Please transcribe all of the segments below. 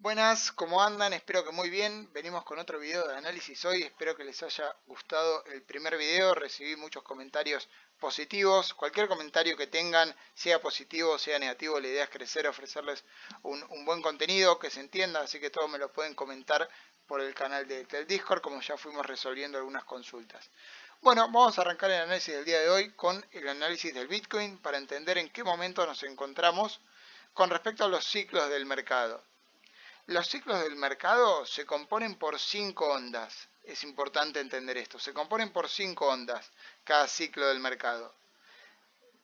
Buenas, ¿cómo andan? Espero que muy bien. Venimos con otro video de análisis hoy. Espero que les haya gustado el primer video. Recibí muchos comentarios positivos. Cualquier comentario que tengan, sea positivo o sea negativo, la idea es crecer, ofrecerles un buen contenido, que se entienda. Así que todos me lo pueden comentar por el canal del Discord, como ya fuimos resolviendo algunas consultas. Bueno, vamos a arrancar el análisis del día de hoy con el análisis del Bitcoin para entender en qué momento nos encontramos con respecto a los ciclos del mercado. Los ciclos del mercado se componen por 5 ondas. Es importante entender esto. Se componen por 5 ondas cada ciclo del mercado,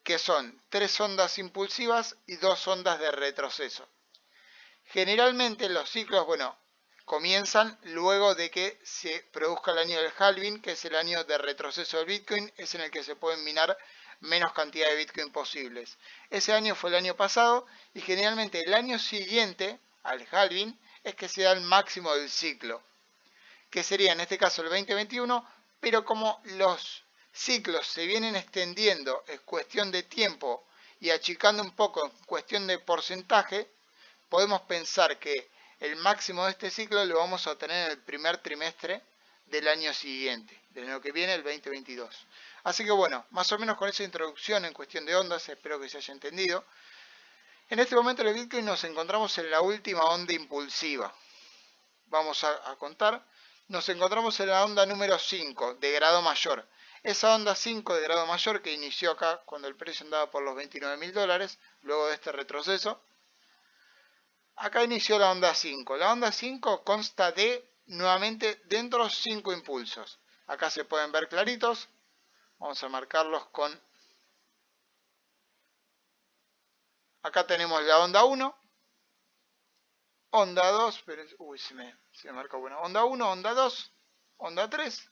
que son 3 ondas impulsivas y 2 ondas de retroceso. Generalmente los ciclos, comienzan luego de que se produzca el año del halving, que es el año de retroceso del Bitcoin, es en el que se pueden minar menos cantidad de Bitcoin posibles. Ese año fue el año pasado y generalmente el año siguiente al halving es que se da el máximo del ciclo, que sería en este caso el 2021, pero como los ciclos se vienen extendiendo en cuestión de tiempo y achicando un poco en cuestión de porcentaje, podemos pensar que el máximo de este ciclo lo vamos a tener en el primer trimestre del año siguiente, del año que viene, el 2022. Así que bueno, más o menos con esa introducción en cuestión de ondas, espero que se haya entendido. En este momento en el Bitcoin nos encontramos en la última onda impulsiva. Vamos a contar. Nos encontramos en la onda número 5 de grado mayor. Esa onda 5 de grado mayor que inició acá cuando el precio andaba por los $29.000, luego de este retroceso. Acá inició la onda 5. La onda 5 consta de, nuevamente, dentro 5 impulsos. Acá se pueden ver claritos. Vamos a marcarlos con... Acá tenemos la onda 1. Onda 2. Uy, se me marcó bueno. Onda 1, onda 2, onda 3.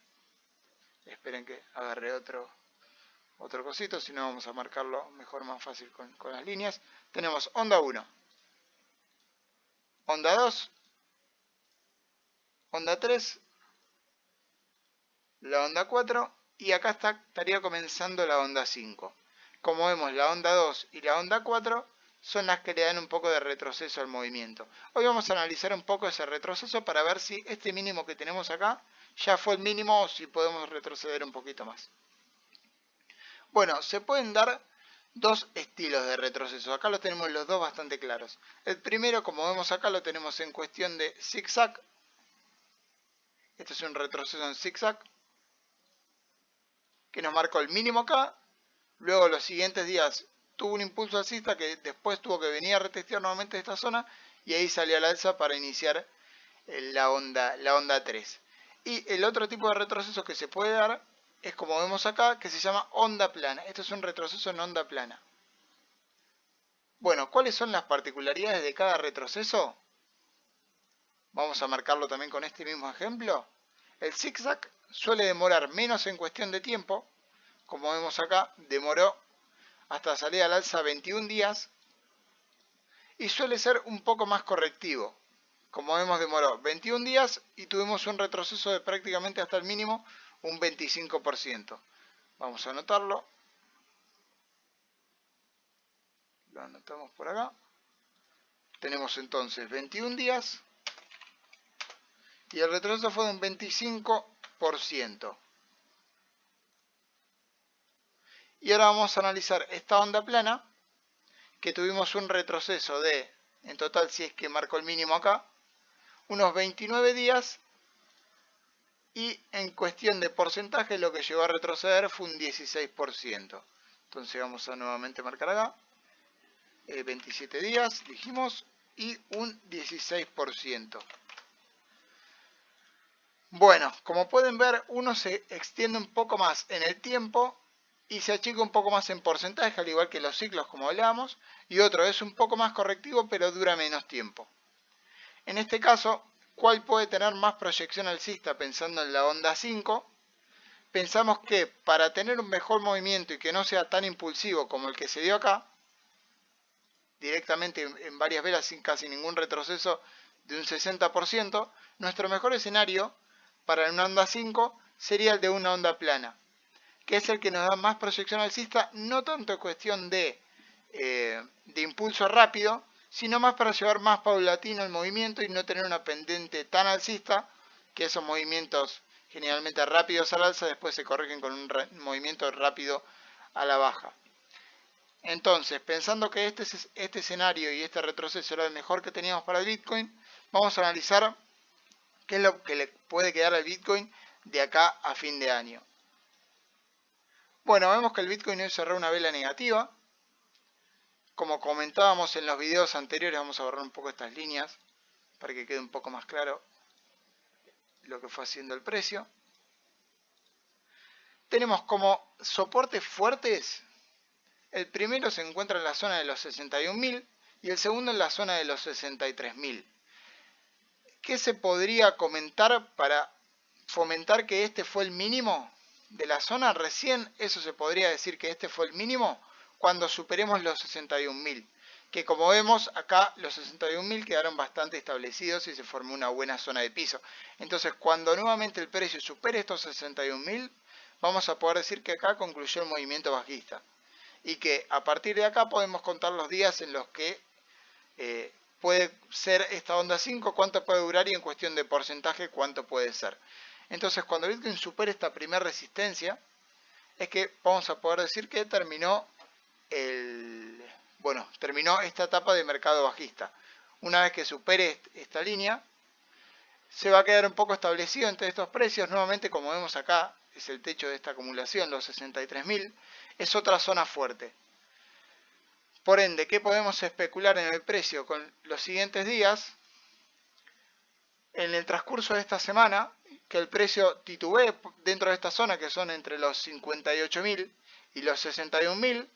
Esperen que agarre otro cosito, si no vamos a marcarlo mejor, más fácil con las líneas. Tenemos onda 1, onda 2, onda 3, la onda 4 y acá estaría comenzando la onda 5. Como vemos, la onda 2 y la onda 4 son las que le dan un poco de retroceso al movimiento. Hoy vamos a analizar un poco ese retroceso para ver si este mínimo que tenemos acá ya fue el mínimo o si podemos retroceder un poquito más. Bueno, se pueden dar dos estilos de retroceso. Acá los tenemos los dos bastante claros. El primero, como vemos acá, lo tenemos en cuestión de zigzag. Este es un retroceso en zigzag, que nos marcó el mínimo acá. Luego los siguientes días tuvo un impulso alcista que después tuvo que venir a retestear nuevamente esta zona y ahí salió al alza para iniciar la onda 3. Y el otro tipo de retroceso que se puede dar es como vemos acá, que se llama onda plana. Esto es un retroceso en onda plana. Bueno, ¿cuáles son las particularidades de cada retroceso? Vamos a marcarlo también con este mismo ejemplo. El zigzag suele demorar menos en cuestión de tiempo. Como vemos acá, demoró hasta salir al alza 21 días. Y suele ser un poco más correctivo. Como vemos, demoró 21 días y tuvimos un retroceso de prácticamente hasta el mínimo, un 25%. Vamos a anotarlo. Lo anotamos por acá. Tenemos entonces 21 días. Y el retroceso fue de un 25%. Y ahora vamos a analizar esta onda plana, que tuvimos un retroceso de, en total si es que marcó el mínimo acá, unos 29 días. Y en cuestión de porcentaje lo que llegó a retroceder fue un 16%. Entonces vamos a nuevamente marcar acá. 27 días, dijimos, y un 16%. Bueno, como pueden ver, uno se extiende un poco más en el tiempo y se achica un poco más en porcentaje, al igual que los ciclos como hablábamos, y otro es un poco más correctivo, pero dura menos tiempo. En este caso, ¿cuál puede tener más proyección alcista? Pensando en la onda 5, pensamos que para tener un mejor movimiento y que no sea tan impulsivo como el que se dio acá, directamente en varias velas sin casi ningún retroceso de un 60%, nuestro mejor escenario para una onda 5 sería el de una onda plana, que es el que nos da más proyección alcista, no tanto en cuestión de impulso rápido, sino más para llevar más paulatino el movimiento y no tener una pendiente tan alcista, que esos movimientos generalmente rápidos al alza después se corrigen con un movimiento rápido a la baja. Entonces, pensando que este escenario y este retroceso era el mejor que teníamos para el Bitcoin, vamos a analizar qué es lo que le puede quedar al Bitcoin de acá a fin de año. Bueno, vemos que el Bitcoin hoy cerró una vela negativa. Como comentábamos en los videos anteriores, vamos a borrar un poco estas líneas para que quede un poco más claro lo que fue haciendo el precio. Tenemos como soportes fuertes, el primero se encuentra en la zona de los 61.000 y el segundo en la zona de los 63.000. ¿Qué se podría comentar para fomentar que este fue el mínimo de la zona? Recién eso se podría decir que este fue el mínimo cuando superemos los 61.000. Que como vemos acá los 61.000 quedaron bastante establecidos y se formó una buena zona de piso. Entonces cuando nuevamente el precio supere estos 61.000, vamos a poder decir que acá concluyó el movimiento bajista. Y que a partir de acá podemos contar los días en los que puede ser esta onda 5, cuánto puede durar y en cuestión de porcentaje cuánto puede ser. Entonces cuando Bitcoin supere esta primera resistencia, es que vamos a poder decir que terminó esta etapa de mercado bajista. Una vez que supere esta línea, se va a quedar un poco establecido entre estos precios. Nuevamente, como vemos acá, es el techo de esta acumulación, los 63.000, es otra zona fuerte. Por ende, ¿qué podemos especular en el precio con los siguientes días? En el transcurso de esta semana, que el precio titubee dentro de esta zona, que son entre los 58.000 y los 61.000,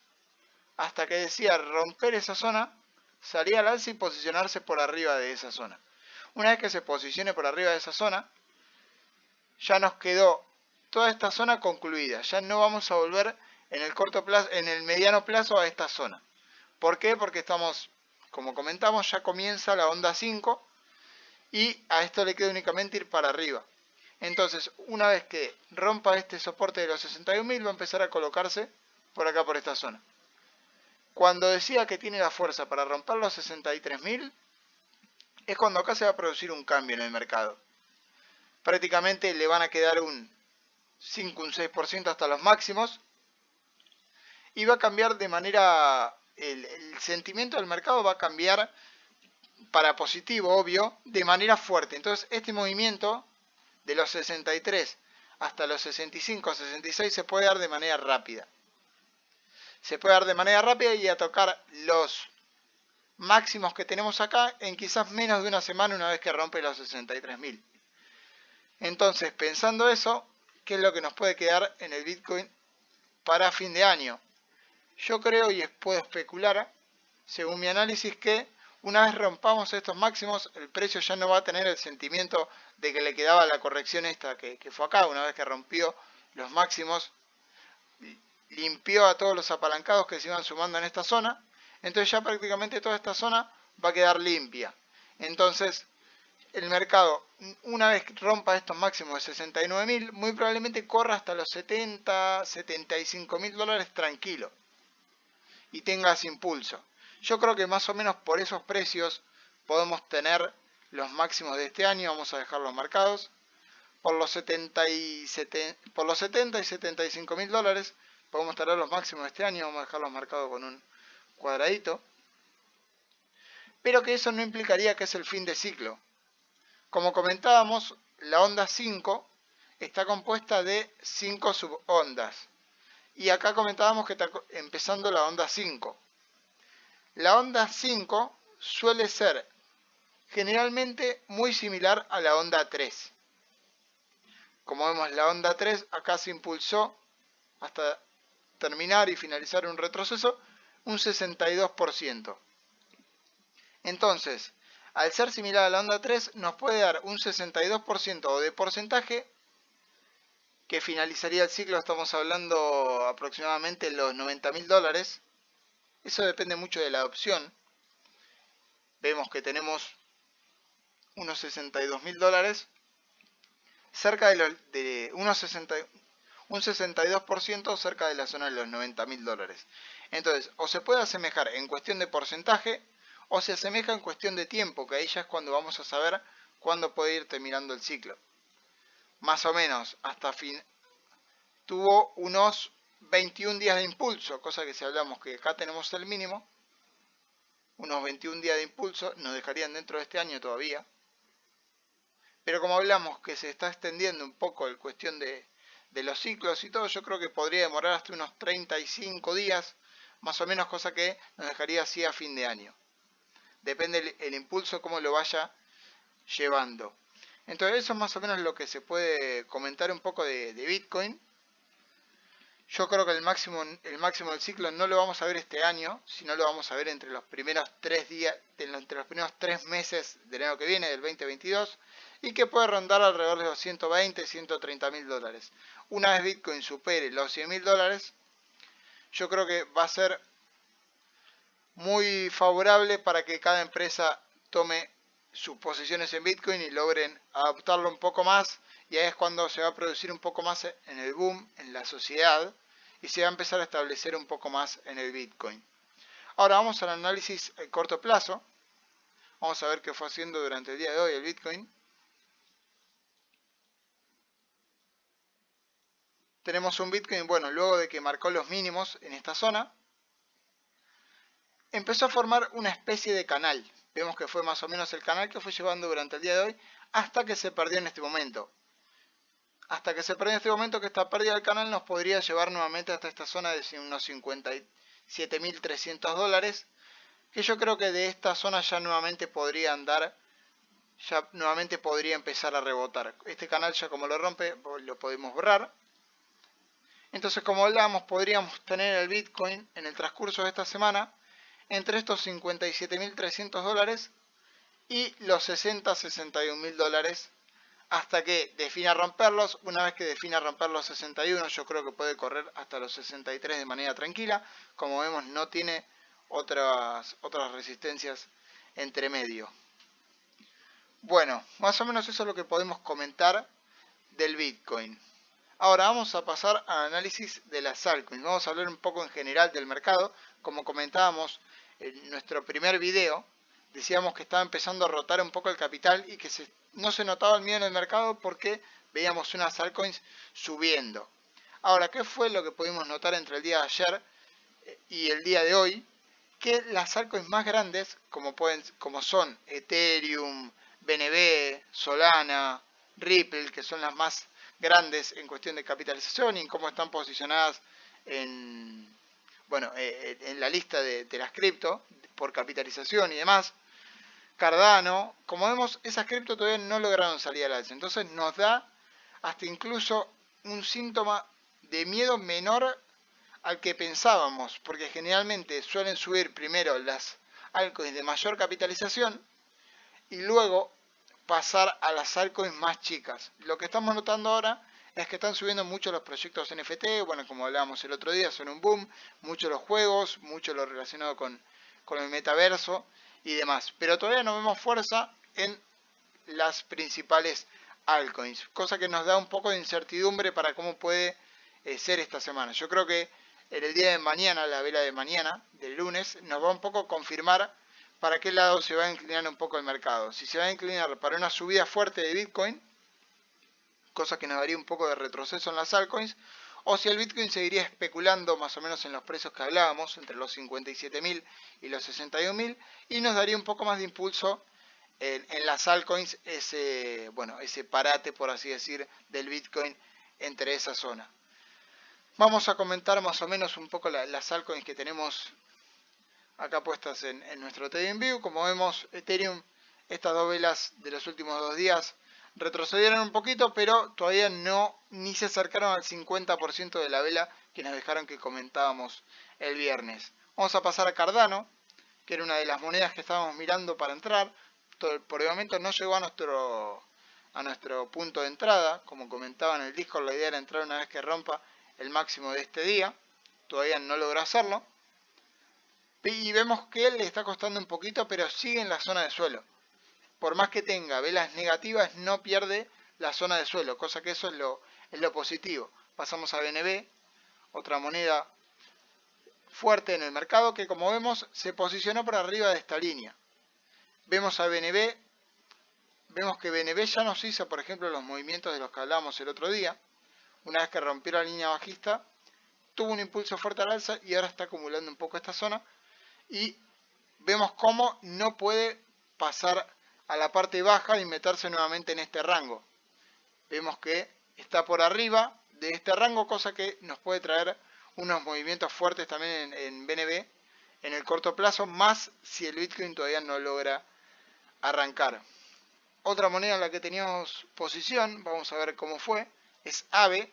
hasta que decida romper esa zona, salir al alza y posicionarse por arriba de esa zona. Una vez que se posicione por arriba de esa zona, ya nos quedó toda esta zona concluida. Ya no vamos a volver en el corto plazo, en el mediano plazo a esta zona. ¿Por qué? Porque estamos, como comentamos, ya comienza la onda 5 y a esto le queda únicamente ir para arriba. Entonces, una vez que rompa este soporte de los 61.000, va a empezar a colocarse por acá, por esta zona. Cuando decida que tiene la fuerza para romper los 63.000, es cuando acá se va a producir un cambio en el mercado. Prácticamente le van a quedar un 5, un 6% hasta los máximos. Y va a cambiar de manera, el sentimiento del mercado va a cambiar para positivo, obvio, de manera fuerte. Entonces este movimiento de los 63 hasta los 65, 66 se puede dar de manera rápida. Se puede dar de manera rápida y a tocar los máximos que tenemos acá en quizás menos de una semana una vez que rompe los 63.000. Entonces, pensando eso, ¿qué es lo que nos puede quedar en el Bitcoin para fin de año? Yo creo y puedo especular, según mi análisis, que una vez rompamos estos máximos, el precio ya no va a tener el sentimiento de que le quedaba la corrección esta que fue acá. Una vez que rompió los máximos, limpió a todos los apalancados que se iban sumando en esta zona. Entonces ya prácticamente toda esta zona va a quedar limpia. Entonces el mercado, una vez que rompa estos máximos de 69.000, muy probablemente corra hasta los 70, 75.000 dólares tranquilo y tenga ese impulso. Yo creo que más o menos por esos precios podemos tener los máximos de este año. Vamos a dejarlos marcados. Por los 70 y 75.000 dólares podemos tener los máximos de este año. Vamos a dejarlos marcados con un cuadradito. Pero que eso no implicaría que es el fin de ciclo. Como comentábamos, la onda 5 está compuesta de 5 subondas. Y acá comentábamos que está empezando la onda 5. La onda 5 suele ser generalmente muy similar a la onda 3. Como vemos, la onda 3 acá se impulsó hasta terminar y finalizar un retroceso un 62%. Entonces, al ser similar a la onda 3, nos puede dar un 62% de porcentaje que finalizaría el ciclo. Estamos hablando aproximadamente de los 90.000 dólares. Eso depende mucho de la adopción. Vemos que tenemos unos 62.000 dólares, cerca de un 62% cerca de la zona de los 90.000 dólares. Entonces, o se puede asemejar en cuestión de porcentaje, o se asemeja en cuestión de tiempo, que ahí ya es cuando vamos a saber cuándo puede ir terminando el ciclo. Más o menos hasta fin, tuvo unos 21 días de impulso, cosa que si hablamos que acá tenemos el mínimo, unos 21 días de impulso nos dejarían dentro de este año todavía. Pero como hablamos que se está extendiendo un poco la cuestión de los ciclos y todo, yo creo que podría demorar hasta unos 35 días, más o menos, cosa que nos dejaría así a fin de año. Depende el impulso, cómo lo vaya llevando. Entonces eso es más o menos lo que se puede comentar un poco de Bitcoin. Yo creo que el máximo del ciclo no lo vamos a ver este año, sino lo vamos a ver entre los primeros 3 días, entre los primeros 3 meses del año que viene, del 2022, y que puede rondar alrededor de los 120, 130 mil dólares. Una vez Bitcoin supere los 100 mil dólares, yo creo que va a ser muy favorable para que cada empresa tome sus posiciones en Bitcoin y logren adaptarlo un poco más, y ahí es cuando se va a producir un poco más en el boom, en la sociedad, y se va a empezar a establecer un poco más en el Bitcoin. Ahora vamos al análisis a corto plazo. Vamos a ver qué fue haciendo durante el día de hoy el Bitcoin. Tenemos un Bitcoin, bueno, luego de que marcó los mínimos en esta zona, empezó a formar una especie de canal. Vemos que fue más o menos el canal que fue llevando durante el día de hoy hasta que se perdió en este momento. Hasta que se perdió en este momento, que esta pérdida del canal nos podría llevar nuevamente hasta esta zona de unos 57.300 dólares, que yo creo que de esta zona ya nuevamente podría andar, ya nuevamente podría empezar a rebotar. Este canal ya como lo rompe, lo podemos borrar. Entonces, como hablábamos, podríamos tener el Bitcoin en el transcurso de esta semana entre estos 57.300 dólares y los 61.000 dólares, hasta que defina romperlos. Una vez que defina romper los 61, yo creo que puede correr hasta los 63 de manera tranquila. Como vemos, no tiene otras resistencias entre medio. Bueno, más o menos eso es lo que podemos comentar del Bitcoin. Ahora vamos a pasar al análisis de las altcoins. Vamos a hablar un poco en general del mercado. Como comentábamos en nuestro primer video, decíamos que estaba empezando a rotar un poco el capital y que no se notaba el miedo en el mercado porque veíamos unas altcoins subiendo. Ahora, ¿qué fue lo que pudimos notar entre el día de ayer y el día de hoy? Que las altcoins más grandes, como son Ethereum, BNB, Solana, Ripple, que son las más grandes en cuestión de capitalización y en cómo están posicionadas en la lista de las cripto por capitalización y demás. Cardano, como vemos, esas cripto todavía no lograron salir al alza. Entonces nos da hasta incluso un síntoma de miedo menor al que pensábamos, porque generalmente suelen subir primero las altcoins de mayor capitalización y luego pasar a las altcoins más chicas. Lo que estamos notando ahora es que están subiendo mucho los proyectos NFT, bueno, como hablábamos el otro día, son un boom, mucho los juegos, mucho lo relacionado con el metaverso y demás. Pero todavía no vemos fuerza en las principales altcoins, cosa que nos da un poco de incertidumbre para cómo puede ser esta semana. Yo creo que en el día de mañana, la vela de mañana, del lunes, nos va un poco a confirmar para qué lado se va a inclinar un poco el mercado. Si se va a inclinar para una subida fuerte de Bitcoin, cosa que nos daría un poco de retroceso en las altcoins, o si el Bitcoin seguiría especulando más o menos en los precios que hablábamos, entre los 57.000 y los 61.000, y nos daría un poco más de impulso en las altcoins, ese parate, por así decir, del Bitcoin entre esa zona. Vamos a comentar más o menos un poco las altcoins que tenemos acá puestas en nuestro TradingView. Como vemos, Ethereum, estas dos velas de los últimos 2 días retrocedieron un poquito, pero todavía ni se acercaron al 50% de la vela que nos dejaron, que comentábamos el viernes. Vamos a pasar a Cardano, que era una de las monedas que estábamos mirando para entrar. Por el momento no llegó a nuestro punto de entrada. Como comentaba en el Discord, la idea era entrar una vez que rompa el máximo de este día. Todavía no logró hacerlo. Y vemos que le está costando un poquito, pero sigue en la zona de suelo. Por más que tenga velas negativas, no pierde la zona de suelo, cosa que eso es lo positivo. Pasamos a BNB, otra moneda fuerte en el mercado que, como vemos, se posicionó por arriba de esta línea. Vemos a BNB, vemos que BNB ya nos hizo, por ejemplo, los movimientos de los que hablábamos el otro día. Una vez que rompió la línea bajista, tuvo un impulso fuerte al alza y ahora está acumulando un poco esta zona. Y vemos cómo no puede pasar a la parte baja y meterse nuevamente en este rango. Vemos que está por arriba de este rango, cosa que nos puede traer unos movimientos fuertes también en BNB en el corto plazo, más si el Bitcoin todavía no logra arrancar. Otra moneda en la que teníamos posición, vamos a ver cómo fue, es AVE.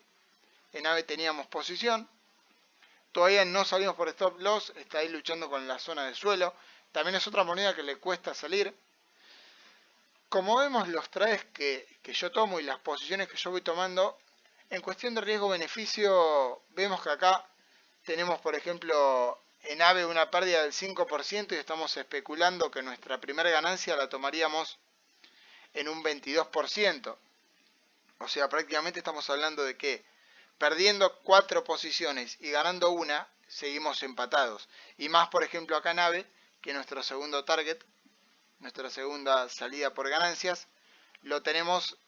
En AVE teníamos posición, todavía no salimos por stop loss, está ahí luchando con la zona de suelo. También es otra moneda que le cuesta salir. Como vemos, los trades que yo tomo y las posiciones que yo voy tomando, en cuestión de riesgo-beneficio, vemos que acá tenemos, por ejemplo, en AVE una pérdida del 5% y estamos especulando que nuestra primera ganancia la tomaríamos en un 22%. O sea, prácticamente estamos hablando de que perdiendo 4 posiciones y ganando una, seguimos empatados. Y más, por ejemplo, acá en AVE, que nuestro segundo target, nuestra segunda salida por ganancias, lo tenemos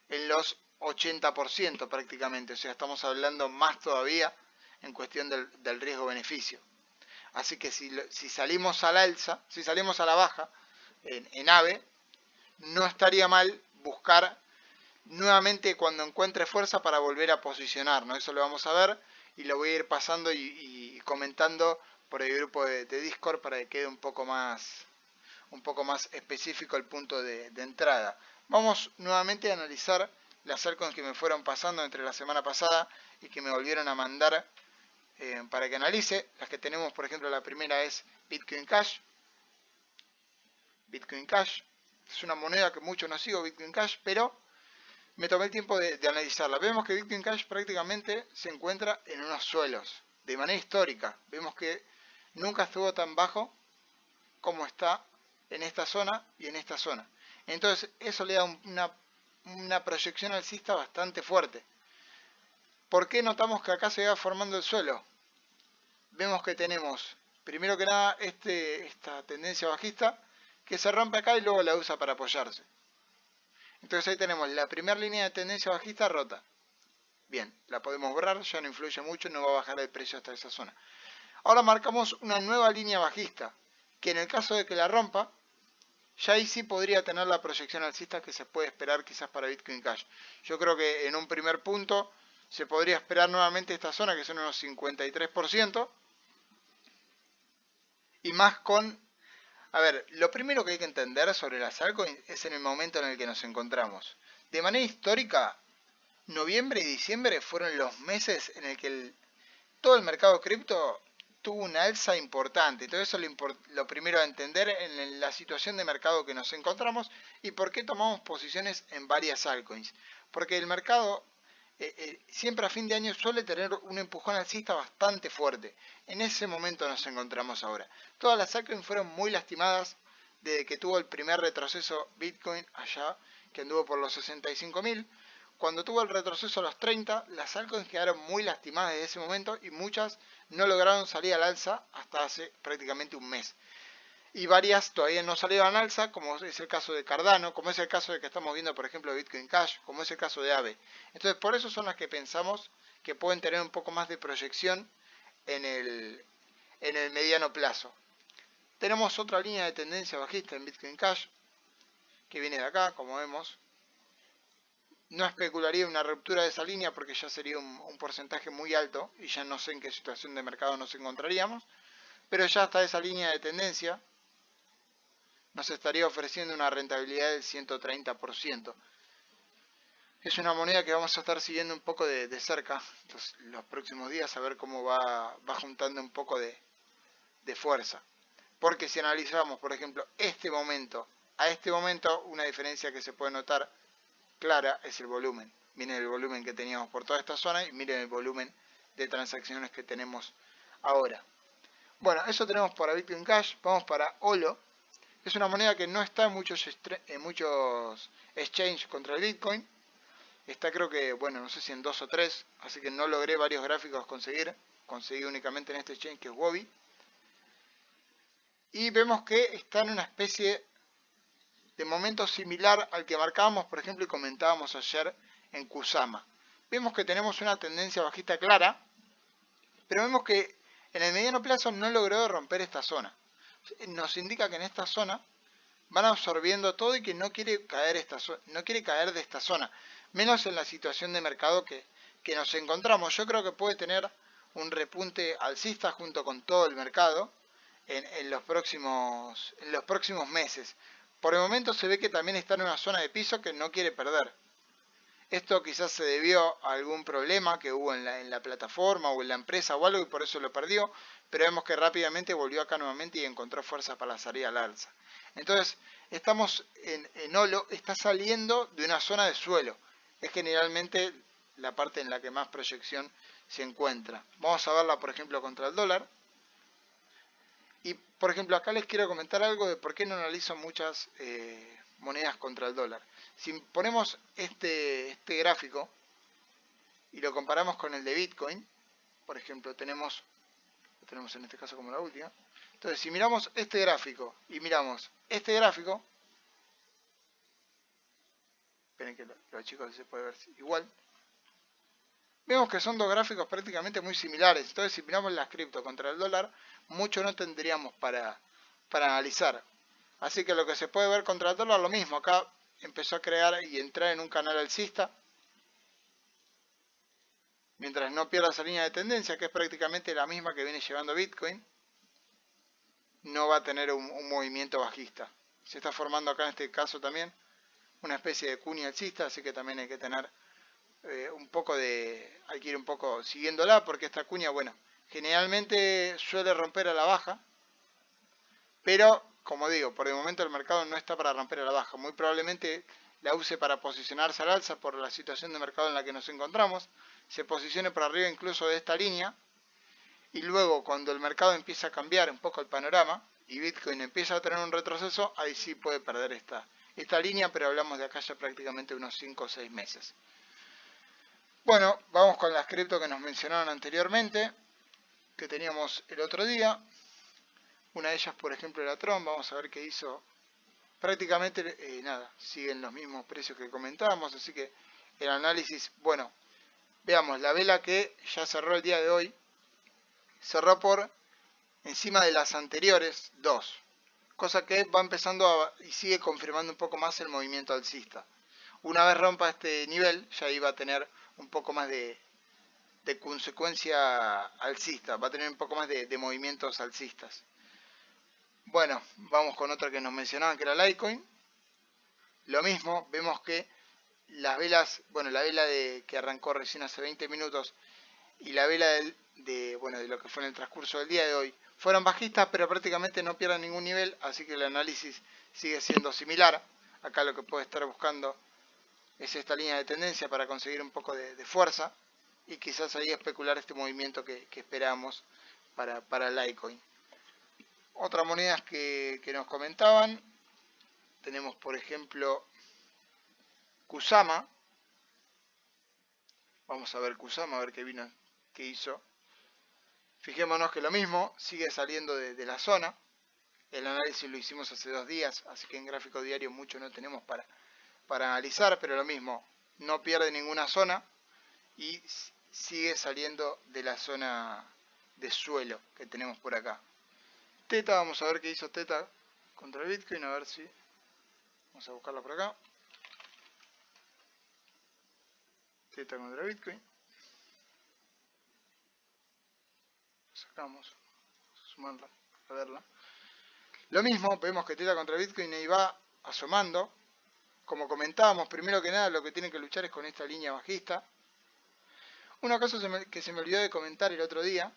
en los 80% prácticamente. O sea, estamos hablando más todavía en cuestión del riesgo-beneficio. Así que si salimos al alza, si salimos a la baja en AVE, no estaría mal buscar nuevamente cuando encuentre fuerza para volver a posicionar, ¿no? Eso lo vamos a ver y lo voy a ir pasando y comentando por el grupo de Discord para que quede un poco más específico el punto de entrada. Vamos nuevamente a analizar las altcoins que me fueron pasando entre la semana pasada y que me volvieron a mandar para que analice. Las que tenemos, por ejemplo, la primera es Bitcoin Cash. Bitcoin Cash es una moneda que mucho no sigo, Bitcoin Cash, pero me tomé el tiempo de analizarla. Vemos que Bitcoin Cash prácticamente se encuentra en unos suelos, de manera histórica. Vemos que nunca estuvo tan bajo como está en esta zona y en esta zona. Entonces eso le da una proyección alcista bastante fuerte. ¿Por qué notamos que acá se va formando el suelo? Vemos que tenemos, primero que nada, esta tendencia bajista que se rompe acá y luego la usa para apoyarse. Entonces ahí tenemos la primera línea de tendencia bajista rota. Bien, la podemos borrar, ya no influye mucho, no va a bajar el precio hasta esa zona. Ahora marcamos una nueva línea bajista, que en el caso de que la rompa, ya ahí sí podría tener la proyección alcista que se puede esperar quizás para Bitcoin Cash. Yo creo que en un primer punto se podría esperar nuevamente esta zona, que son unos 53%, y más con... A ver, lo primero que hay que entender sobre las altcoins es en el momento en el que nos encontramos. De manera histórica, noviembre y diciembre fueron los meses en el que todo el mercado cripto tuvo una alza importante. Entonces eso es lo primero a entender en la situación de mercado que nos encontramos y por qué tomamos posiciones en varias altcoins. Porque el mercado siempre a fin de año suele tener un empujón alcista bastante fuerte. En ese momento nos encontramos ahora. Todas las altcoins fueron muy lastimadas desde que tuvo el primer retroceso Bitcoin allá, que anduvo por los 65.000. Cuando tuvo el retroceso a los 30, las altcoins quedaron muy lastimadas desde ese momento y muchas no lograron salir al alza hasta hace prácticamente un mes. Y varias todavía no salieron al alza, como es el caso de Cardano, como es el caso de que estamos viendo, por ejemplo, Bitcoin Cash, como es el caso de AVE. Entonces, por eso son las que pensamos que pueden tener un poco más de proyección en el mediano plazo. Tenemos otra línea de tendencia bajista en Bitcoin Cash, que viene de acá, como vemos. No especularía una ruptura de esa línea porque ya sería un porcentaje muy alto y ya no sé en qué situación de mercado nos encontraríamos. Pero ya hasta esa línea de tendencia nos estaría ofreciendo una rentabilidad del 130%. Es una moneda que vamos a estar siguiendo un poco de cerca los próximos días a ver cómo va juntando un poco de fuerza. Porque si analizamos, por ejemplo, este momento a este momento, una diferencia que se puede notar clara es el volumen. Miren el volumen que teníamos por toda esta zona y miren el volumen de transacciones que tenemos ahora. Bueno, eso tenemos para Bitcoin Cash. Vamos para Olo. Es una moneda que no está en muchos exchanges contra el Bitcoin. Está creo que, bueno, no sé si en 2 o 3, así que no logré varios gráficos conseguir. conseguido únicamente en este exchange que es Huobi. Y vemos que está en una especie de momento similar al que marcábamos, por ejemplo, y comentábamos ayer en Kusama. Vemos que tenemos una tendencia bajista clara, pero vemos que en el mediano plazo no logró romper esta zona. Nos indica que en esta zona van absorbiendo todo y que no quiere caer de esta zona, menos en la situación de mercado que nos encontramos. Yo creo que puede tener un repunte alcista junto con todo el mercado en los próximos meses. Por el momento se ve que también está en una zona de piso que no quiere perder. Esto quizás se debió a algún problema que hubo en la plataforma o en la empresa o algo y por eso lo perdió, pero vemos que rápidamente volvió acá nuevamente y encontró fuerza para salir al alza. Entonces, estamos en Olo, está saliendo de una zona de suelo. Es generalmente la parte en la que más proyección se encuentra. Vamos a verla, por ejemplo, contra el dólar. Y, por ejemplo, acá les quiero comentar algo de por qué no analizo muchas monedas contra el dólar. Si ponemos este gráfico y lo comparamos con el de Bitcoin, por ejemplo, lo tenemos en este caso como la última. Entonces, si miramos este gráfico y miramos este gráfico, esperen que los chicos se puede ver igual, vemos que son dos gráficos prácticamente muy similares. Entonces, si miramos las cripto contra el dólar, mucho no tendríamos para analizar. Así que lo que se puede ver contra el dólar, lo mismo. Acá empezó a crear y entrar en un canal alcista. Mientras no pierda esa línea de tendencia, que es prácticamente la misma que viene llevando Bitcoin, no va a tener un movimiento bajista. Se está formando acá en este caso también una especie de cuña alcista, así que también hay que tener hay que ir un poco siguiéndola, porque esta cuña, bueno, generalmente suele romper a la baja, pero como digo, por el momento el mercado no está para romper a la baja. Muy probablemente la use para posicionarse al alza por la situación de mercado en la que nos encontramos, se posicione por arriba incluso de esta línea, y luego cuando el mercado empieza a cambiar un poco el panorama y Bitcoin empieza a tener un retroceso, ahí sí puede perder esta línea, pero hablamos de acá ya prácticamente unos 5 o 6 meses. Bueno, vamos con las cripto que nos mencionaron anteriormente, que teníamos el otro día. Una de ellas, por ejemplo, era Tron. Vamos a ver qué hizo. Prácticamente, nada, siguen los mismos precios que comentábamos, así que el análisis, bueno, veamos, la vela que ya cerró el día de hoy, cerró por encima de las anteriores dos, cosa que va empezando y sigue confirmando un poco más el movimiento alcista. Una vez rompa este nivel, ya iba a tener un poco más de consecuencia alcista, va a tener un poco más de movimientos alcistas. Bueno, vamos con otra que nos mencionaban, que era Litecoin. Lo mismo, vemos que las velas, bueno, la vela que arrancó recién hace 20 minutos y la vela de lo que fue en el transcurso del día de hoy, fueron bajistas, pero prácticamente no pierden ningún nivel, así que el análisis sigue siendo similar. Acá lo que puede estar buscando es esta línea de tendencia para conseguir un poco de fuerza y quizás ahí especular este movimiento que esperamos para Litecoin. Otras monedas que nos comentaban, tenemos por ejemplo Kusama. Vamos a ver Kusama, a ver qué hizo. Fijémonos que lo mismo, sigue saliendo de la zona. El análisis lo hicimos hace 2 días, así que en gráfico diario mucho no tenemos para analizar, pero lo mismo, no pierde ninguna zona y sigue saliendo de la zona de suelo que tenemos por acá. Teta, vamos a ver qué hizo Teta contra Bitcoin, a ver si... Vamos a buscarla por acá. Teta contra Bitcoin. Sacamos, vamos a sumarla, a verla. Lo mismo, vemos que Teta contra Bitcoin ahí va asomando. Como comentábamos, primero que nada lo que tiene que luchar es con esta línea bajista. Una cosa que se me olvidó de comentar el otro día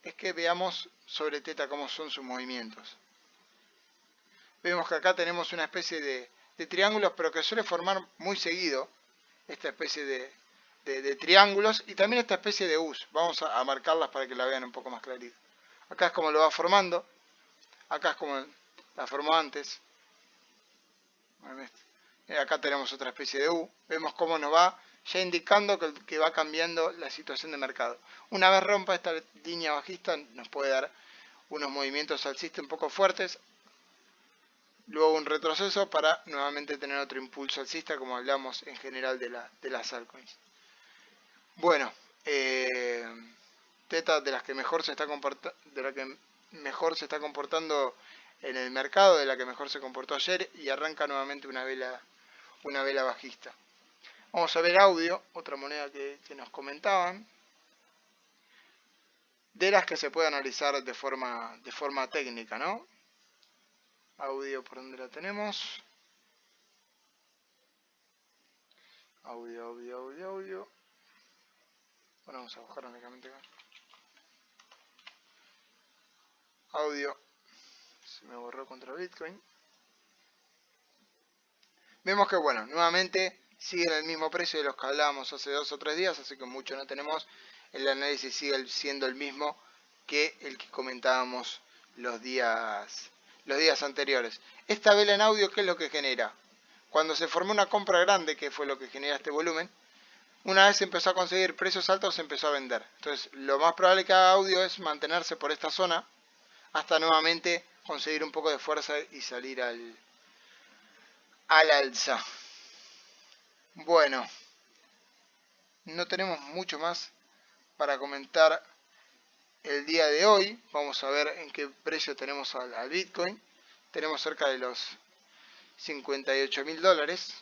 es que veamos sobre Teta cómo son sus movimientos. Vemos que acá tenemos una especie de triángulos, pero que suele formar muy seguido esta especie de triángulos y también esta especie de U's. Vamos a marcarlas para que la vean un poco más clarita. Acá es como lo va formando, acá es como la formó antes. Acá tenemos otra especie de U. Vemos cómo nos va ya indicando que va cambiando la situación de mercado. Una vez rompa esta línea bajista, nos puede dar unos movimientos alcistas un poco fuertes, luego un retroceso para nuevamente tener otro impulso alcista, como hablamos en general de las altcoins. Bueno, Teta de las que mejor se está comportando en el mercado, de la que mejor se comportó ayer, y arranca nuevamente una vela bajista. Vamos a ver audio, otra moneda que nos comentaban, de las que se puede analizar de forma técnica, ¿no? Audio, ¿por dónde la tenemos? Audio. Bueno, vamos a buscar únicamente acá. Audio, se me borró contra Bitcoin. Vemos que, bueno, nuevamente siguen el mismo precio de los que hablábamos hace 2 o 3 días, así que mucho no tenemos. El análisis sigue siendo el mismo que el que comentábamos los días anteriores. Esta vela en audio, ¿qué es lo que genera? Cuando se formó una compra grande, que fue lo que genera este volumen, una vez empezó a conseguir precios altos, se empezó a vender. Entonces, lo más probable que haga audio es mantenerse por esta zona hasta nuevamente conseguir un poco de fuerza y salir al alza. Bueno, no tenemos mucho más para comentar el día de hoy. Vamos a ver en qué precio tenemos al Bitcoin. Tenemos cerca de los $58.000.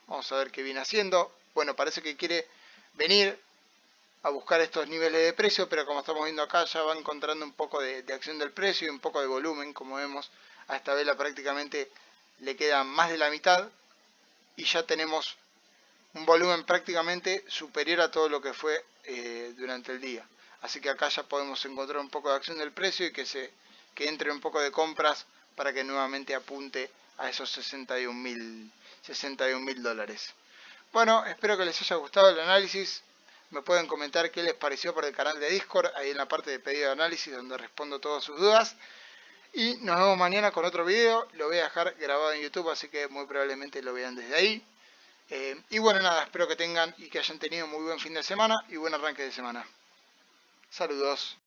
Vamos a ver qué viene haciendo. Bueno, parece que quiere venir a buscar estos niveles de precio, pero como estamos viendo acá, ya va encontrando un poco de acción del precio y un poco de volumen. Como vemos, a esta vela prácticamente le queda más de la mitad y ya tenemos un volumen prácticamente superior a todo lo que fue durante el día. Así que acá ya podemos encontrar un poco de acción del precio y que entre un poco de compras para que nuevamente apunte a esos 61.000 dólares. Bueno, espero que les haya gustado el análisis. Me pueden comentar qué les pareció por el canal de Discord, ahí en la parte de pedido de análisis, donde respondo todas sus dudas. Y nos vemos mañana con otro video. Lo voy a dejar grabado en YouTube, así que muy probablemente lo vean desde ahí. Y bueno, nada, espero que tengan y que hayan tenido muy buen fin de semana y buen arranque de semana. Saludos.